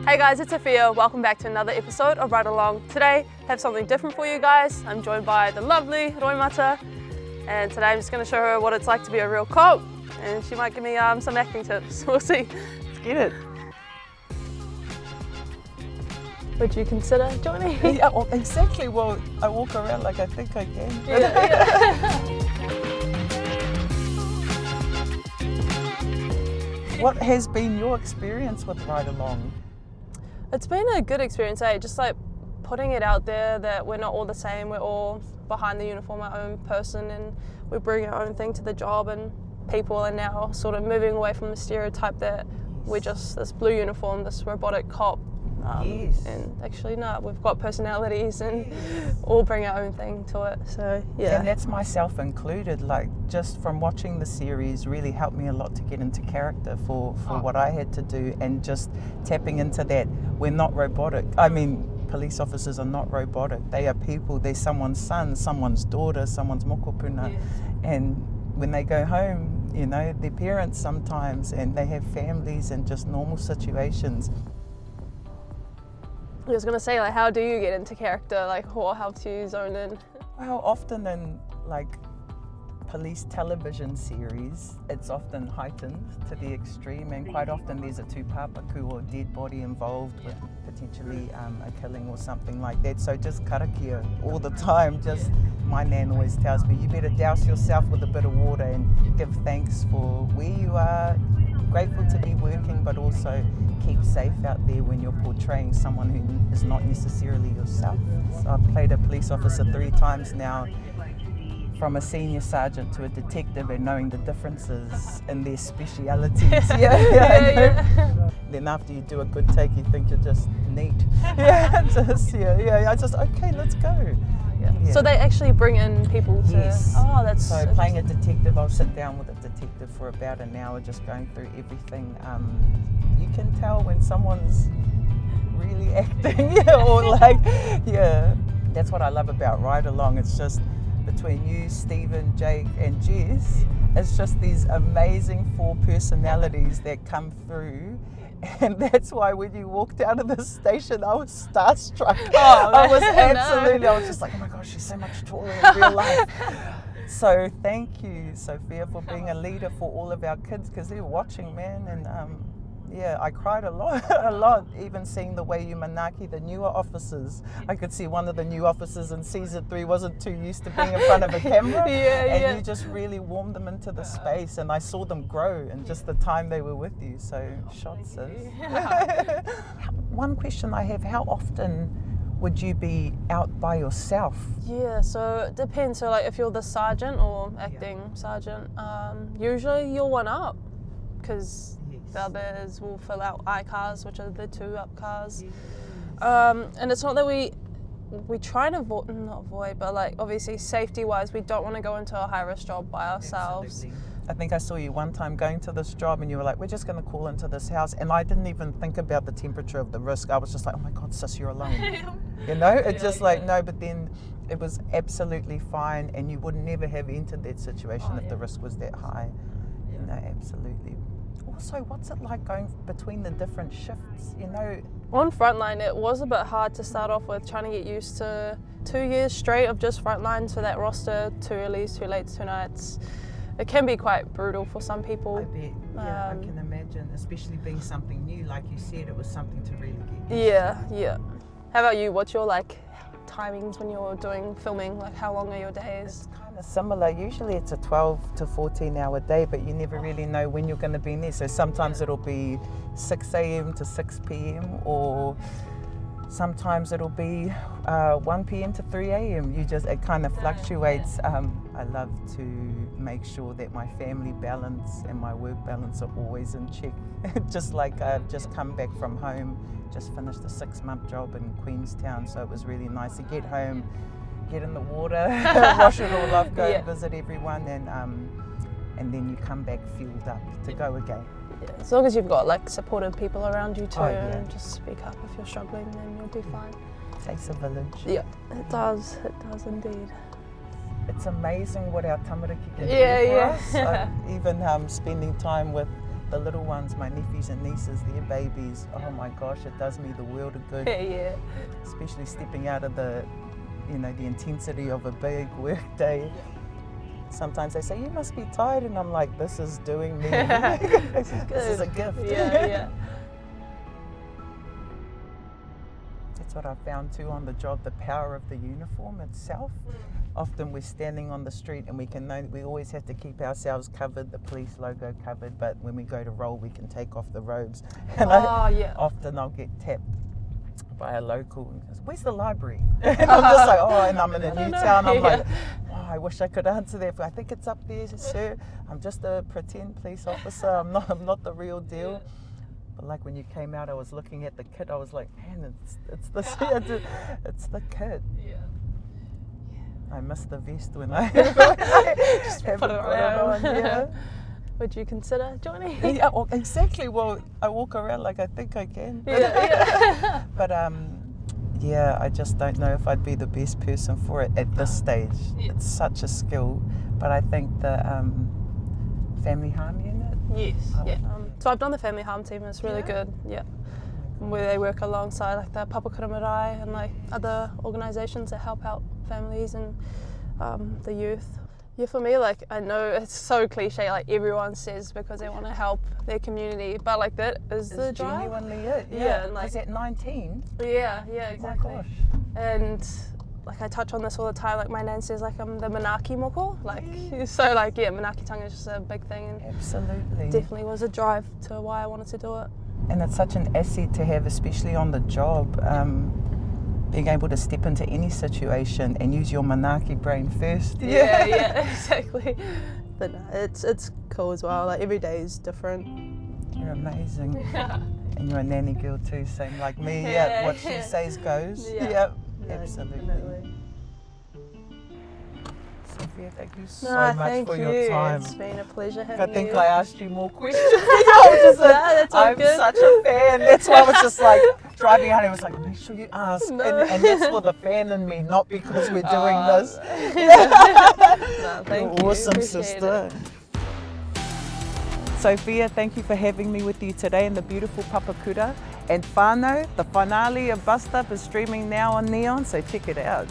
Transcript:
Hey guys, it's Sophia. Welcome back to another episode of Ride Along. Today, I have something different for you guys. I'm joined by the lovely Roimata, and today I'm just going to show her what it's like to be a real cop, and she might give me some acting tips. We'll see. Let's get it. Would you consider joining? Yeah, well, exactly. Well, I walk around like I think I can. Yeah. What has been your experience with Ride Along? It's been a good experience, just like putting it out there that we're not all the same, we're all behind the uniform, our own person, and we bring our own thing to the job, and people are now sort of moving away from the stereotype that we're just this blue uniform, this robotic cop. Yes. And actually no, we've got personalities and all bring our own thing to it, so yeah. And that's myself included, like just from watching the series really helped me a lot to get into character for what I had to do, and just tapping into that, we're not robotic. I mean, police officers are not robotic, they are people, they're someone's son, someone's daughter, someone's mokopuna, yes. And when they go home, you know, their parents sometimes, and they have families and just normal situations. I was gonna say, like, how do you get into character? Like, or how to zone in? Well, often in like police television series, it's often heightened to the extreme, and quite often there's a tūpapaku or dead body involved with potentially a killing or something like that. So just karakia all the time. Just my nan always tells me, you better douse yourself with a bit of water and give thanks for where you are. Grateful to be working, but also keep safe out there when you're portraying someone who is not necessarily yourself. So I've played a police officer 3 times now, from a senior sergeant to a detective, and knowing the differences in their specialities. Yeah. Then after you do a good take, you think you're just neat. I just, okay, let's go. Yeah. So they actually bring in people to... Yes. Oh, that's... So playing a detective, I'll sit down with a detective for about an hour just going through everything. You can tell when someone's really acting, or like, that's what I love about Ride Along. It's just between you, Stephen, Jake and Jess, it's just these amazing 4 personalities that come through. And that's why when you walked out of the station, I was starstruck. Oh, I was absolutely, I was just like, oh my gosh, she's so much taller in real life. So thank you, Sophia, for being a leader for all of our kids, because they're watching, man. And I cried a lot, even seeing the way you manaki the newer officers. I could see one of the new officers in season 3 wasn't too used to being in front of a camera. And you just really warmed them into the space, and I saw them grow in just the time they were with you. So shots, sis. One question I have, how often would you be out by yourself? Yeah, so it depends. So like if you're the sergeant or acting sergeant, usually you're one up, because the others will fill out I cars, which are the 2 up cars. And it's not that we try to not avoid, but like obviously safety wise, we don't want to go into a high risk job by ourselves. Absolutely. I think I saw you one time going to this job, and you were like, we're just going to call into this house, and I didn't even think about the temperature of the risk. I was just like, oh my God, sis, you're alone. You know, it's just like, no, but then it was absolutely fine, and you would never have entered that situation if the risk was that high. You know, absolutely. Also, what's it like going between the different shifts, you know? On frontline, it was a bit hard to start off with, trying to get used to 2 years straight of just frontline, so that roster, 2 earlys, 2 lates, 2 nights. It can be quite brutal for some people. I bet, I can imagine, especially being something new, like you said, it was something to really get used to. Yeah. How about you? What's your timings when you're doing filming? Like, how long are your days? It's kind of similar. Usually it's a 12 to 14 hour day, but you never really know when you're going to be in there. So sometimes it'll be 6 a.m. to 6 p.m. or sometimes it'll be 1 p.m. to 3 a.m. It kind of fluctuates. I love to make sure that my family balance and my work balance are always in check. Just like I've just come back from home, just finished a 6-month job in Queenstown, so it was really nice to get home, get in the water, wash it all off, go visit everyone, and then you come back fueled up to go again. Yeah, as long as you've got like supportive people around you too, and just speak up if you're struggling, then you'll do fine. It takes a village. Yeah, it does indeed. It's amazing what our tamariki can do for us. Even spending time with the little ones, my nephews and nieces, their babies, oh my gosh, it does me the world of good. Yeah. Especially stepping out of the, you know, the intensity of a big work day. Sometimes they say, you must be tired, and I'm like, this is doing me. This is a gift. Yeah. That's what I found too on the job, the power of the uniform itself. Often we're standing on the street and we always have to keep ourselves covered, the police logo covered, but when we go to roll we can take off the robes. And often I'll get tapped by a local and goes, where's the library? And I'm just like, oh, and I'm in a new town. I'm like, oh, I wish I could answer that. I think it's up there, sir. I'm just a pretend police officer. I'm not the real deal. But like when you came out, I was looking at the kit. I was like, man, it's the kit. Yeah. I missed the vest when I just haven't put it got it on. Yeah. Would you consider joining? Yeah, well, exactly. Well, I walk around like I think I can. Yeah. But yeah, I just don't know if I'd be the best person for it at this stage. Yeah. It's such a skill, but I think the family harm unit. Yes. Yeah. So I've done the family harm team. It's really good. Yeah. Where they work alongside like the Papakura Marae and like other organisations that help out families and the youth. Yeah, for me, like, I know it's so cliche, like everyone says because they want to help their community, but like that is the drive. Genuinely it. Yeah, and like, was at 19? Yeah, exactly. Oh my gosh. And like I touch on this all the time, like my nan says like I'm the Manaki moko, like so like Manaki-tanga is just a big thing, and absolutely definitely was a drive to why I wanted to do it. And it's such an asset to have, especially on the job. Being able to step into any situation and use your Manaki brain first. Yeah, exactly. But no, it's cool as well. Like every day is different. You're amazing. And you're a nanny girl too, same like me. Yeah, what she says goes. Yeah, absolutely. Definitely. Sophia, thank you so much for your time. It's been a pleasure having you. I think I asked you more questions. I'm such a fan. That's why I was just like driving out and I was like, make sure you ask. No. And that's for the fan in me, not because we're doing this. No, thank you. Awesome, sister. Sophia, thank you for having me with you today in the beautiful Papakura. And whānau, the finale of Bust Up is streaming now on Neon, so check it out.